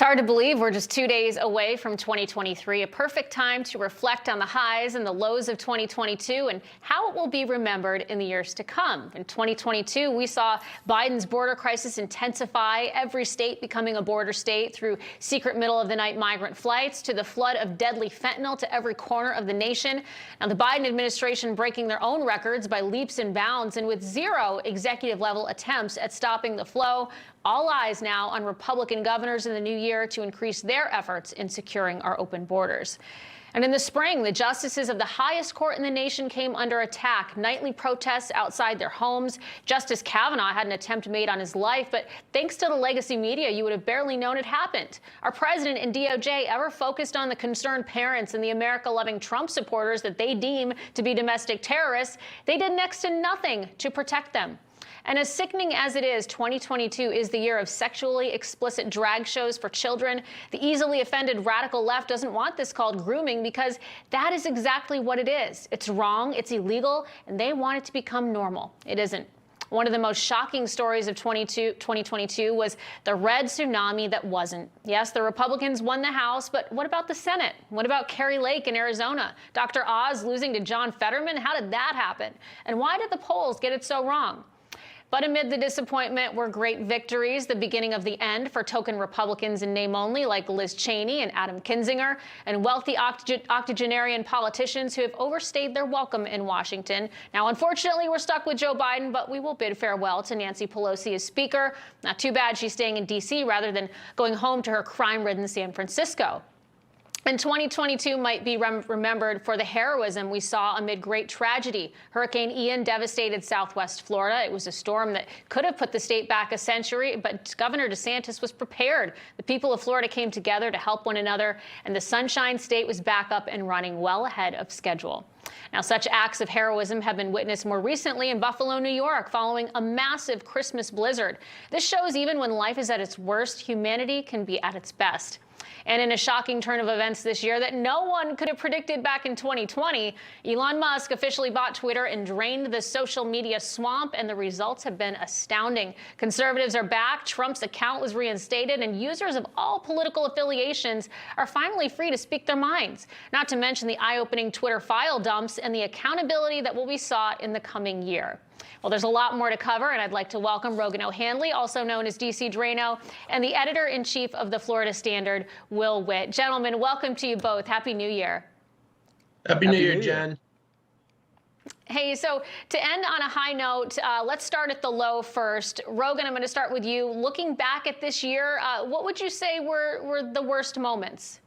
Hard to believe we're just 2 days away from 2023, a perfect time to reflect on the highs and the lows of 2022 and how it will be remembered in the years to come. In 2022, we saw Biden's border crisis intensify, every state becoming a border state through secret middle-of-the-night migrant flights to the flood of deadly fentanyl to every corner of the nation. Now, the Biden administration breaking their own records by leaps and bounds and with zero executive-level attempts at stopping the flow. All eyes now on Republican governors in the new year to increase their efforts in securing our open borders. And in the spring, the justices of the highest court in the nation came under attack. Nightly protests outside their homes. Justice Kavanaugh had an attempt made on his life, but thanks to the legacy media, you would have barely known it happened. Our president and DOJ ever focused on the concerned parents and the America-loving Trump supporters that they deem to be domestic terrorists? They did next to nothing to protect them. And as sickening as it is, 2022 is the year of sexually explicit drag shows for children. The easily offended radical left doesn't want this called grooming because that is exactly what it is. It's wrong, it's illegal, and they want it to become normal. It isn't. One of the most shocking stories of 2022 was the red tsunami that wasn't. Yes, the Republicans won the House, but what about the Senate? What about Kari Lake in Arizona? Dr. Oz losing to John Fetterman? How did that happen? And why did the polls get it so wrong? But amid the disappointment were great victories, the beginning of the end for token Republicans in name only like Liz Cheney and Adam Kinzinger, and wealthy octogenarian politicians who have overstayed their welcome in Washington. Now, unfortunately, we're stuck with Joe Biden, but we will bid farewell to Nancy Pelosi as Speaker. Not too bad she's staying in D.C. rather than going home to her crime-ridden San Francisco. And 2022 might be remembered for the heroism we saw amid great tragedy. Hurricane Ian devastated southwest Florida. It was a storm that could have put the state back a century, but Governor DeSantis was prepared. The people of Florida came together to help one another, and the Sunshine State was back up and running well ahead of schedule. Now, such acts of heroism have been witnessed more recently in Buffalo, New York, following a massive Christmas blizzard. This shows even when life is at its worst, humanity can be at its best. And in a shocking turn of events this year that no one could have predicted back in 2020, Elon Musk officially bought Twitter and drained the social media swamp, and the results have been astounding. Conservatives are back, Trump's account was reinstated, and users of all political affiliations are finally free to speak their minds. Not to mention the eye-opening Twitter file dumps and the accountability that will be sought in the coming year. Well, there's a lot more to cover, and I'd like to welcome Rogan O'Handley, also known as DC Drano, and the editor-in-chief of the Florida Standard, Will Witt. Gentlemen, welcome to you both. Happy New Year. Happy New Year, Jen. Hey, so to end on a high note, let's start at the low first. Rogan, I'm going to start with you. Looking back at this year, what would you say were the worst moments?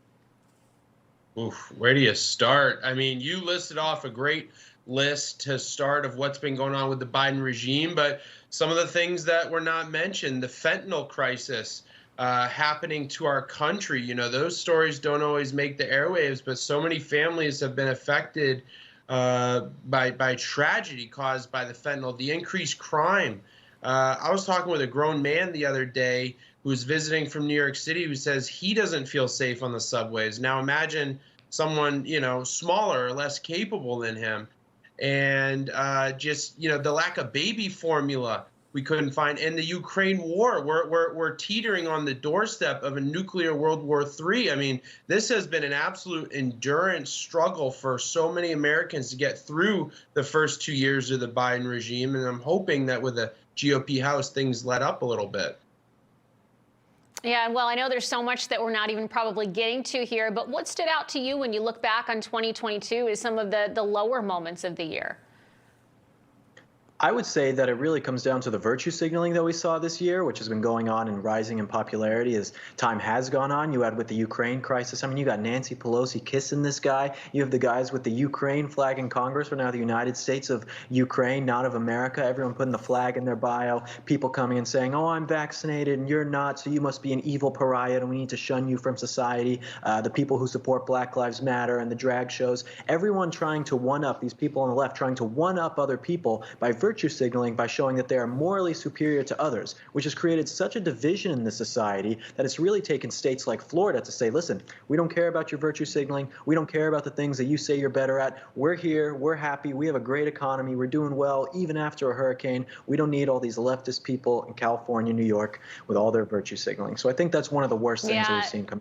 Oof, where do you start? I mean, you listed off a great list to start of what's been going on with the Biden regime, but some of the things that were not mentioned, the fentanyl crisis happening to our country, you know, those stories don't always make the airwaves, but so many families have been affected by tragedy caused by the fentanyl, the increased crime. I was talking with a grown man the other day who was visiting from New York City who says he doesn't feel safe on the subways. Now imagine someone, you know, smaller or less capable than him. And just, you know, the lack of baby formula we couldn't find. And the Ukraine war, we're teetering on the doorstep of a nuclear World War III. I mean, this has been an absolute endurance struggle for so many Americans to get through the first 2 years of the Biden regime. And I'm hoping that with the GOP House, things let up a little bit. Yeah, well, I know there's so much that we're not even probably getting to here, but what stood out to you when you look back on 2022 is some of the lower moments of the year? I would say that it really comes down to the virtue signaling that we saw this year, which has been going on and rising in popularity as time has gone on. You had with the Ukraine crisis. I mean, you got Nancy Pelosi kissing this guy. You have the guys with the Ukraine flag in Congress. We're now the United States of Ukraine, not of America. Everyone putting the flag in their bio. People coming and saying, oh, I'm vaccinated and you're not, so you must be an evil pariah and we need to shun you from society. The people who support Black Lives Matter and the drag shows. Everyone trying to one-up, these people on the left trying to one-up other people by virtue virtue signaling by showing that they are morally superior to others, which has created such a division in the society that it's really taken states like Florida to say, listen, we don't care about your virtue signaling. We don't care about the things that you say you're better at. We're here. We're happy. We have a great economy. We're doing well, even after a hurricane. We don't need all these leftist people in California, New York, with all their virtue signaling. So I think that's one of the worst things that we've seen come.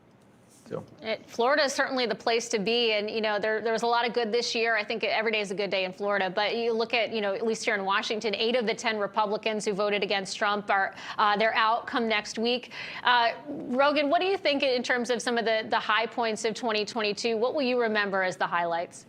Florida is certainly the place to be, and there was a lot of good this year. I think every day is a good day in Florida. But you look at at least here in Washington, 8 of the 10 Republicans who voted against Trump are they're out come next week. Rogan, what do you think in terms of some of the high points of 2022? What will you remember as the highlights?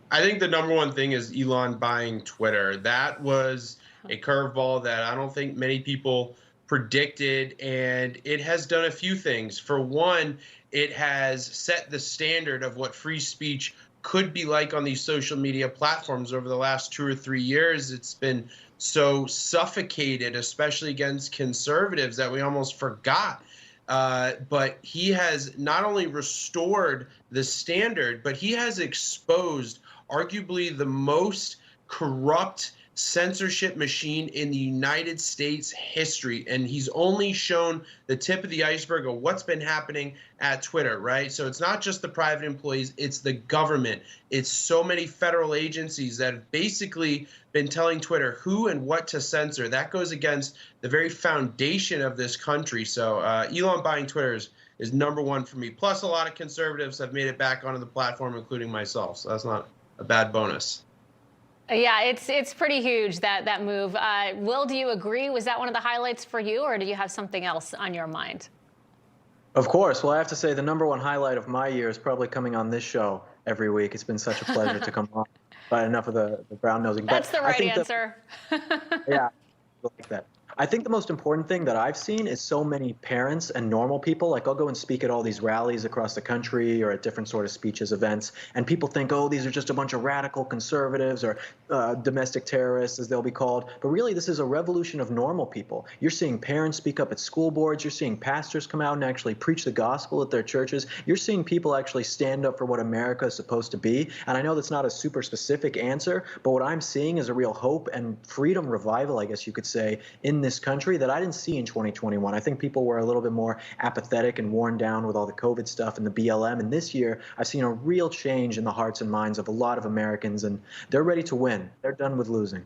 I think the number one thing is Elon buying Twitter. That was a curveball that I don't think many people predicted, and it has done a few things. For one, it has set the standard of what free speech could be like on these social media platforms. Over the last 2 or 3 years, it's been so suffocated, especially against conservatives, that we almost forgot. But he has not only restored the standard, but he has exposed arguably the most corrupt censorship machine in the United States history. And he's only shown the tip of the iceberg of what's been happening at Twitter, right? So it's not just the private employees, it's the government. It's so many federal agencies that have basically been telling Twitter who and what to censor. That goes against the very foundation of this country. So Elon buying Twitter is number one for me. Plus, a lot of conservatives have made it back onto the platform, including myself. So that's not a bad bonus. Yeah, it's pretty huge, that move. Will, do you agree? Was that one of the highlights for you, or do you have something else on your mind? Of course. Well, I have to say the number one highlight of my year is probably coming on this show every week. It's been such a pleasure to come on. But enough of the brown nosing. That's the right answer. Yeah, I like that. I think the most important thing that I've seen is so many parents and normal people. Like, I'll go and speak at all these rallies across the country or at different sort of speeches, events, and people think, oh, these are just a bunch of radical conservatives or domestic terrorists, as they'll be called. But really, this is a revolution of normal people. You're seeing parents speak up at school boards. You're seeing pastors come out and actually preach the gospel at their churches. You're seeing people actually stand up for what America is supposed to be. And I know that's not a super specific answer, but what I'm seeing is a real hope and freedom revival, I guess you could say, in this country that I didn't see in 2021. I think people were a little bit more apathetic and worn down with all the COVID stuff and the BLM. And this year, I've seen a real change in the hearts and minds of a lot of Americans, and they're ready to win. They're done with losing.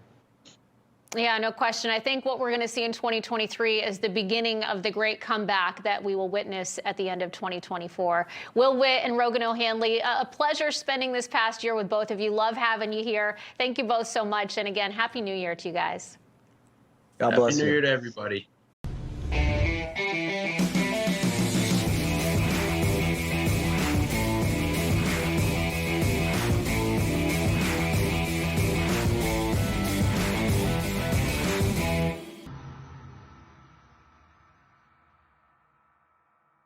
Yeah, no question. I think what we're going to see in 2023 is the beginning of the great comeback that we will witness at the end of 2024. Will Witt and Rogan O'Hanley, a pleasure spending this past year with both of you. Love having you here. Thank you both so much. And again, Happy New Year to you guys. God bless you. Happy New Year to everybody.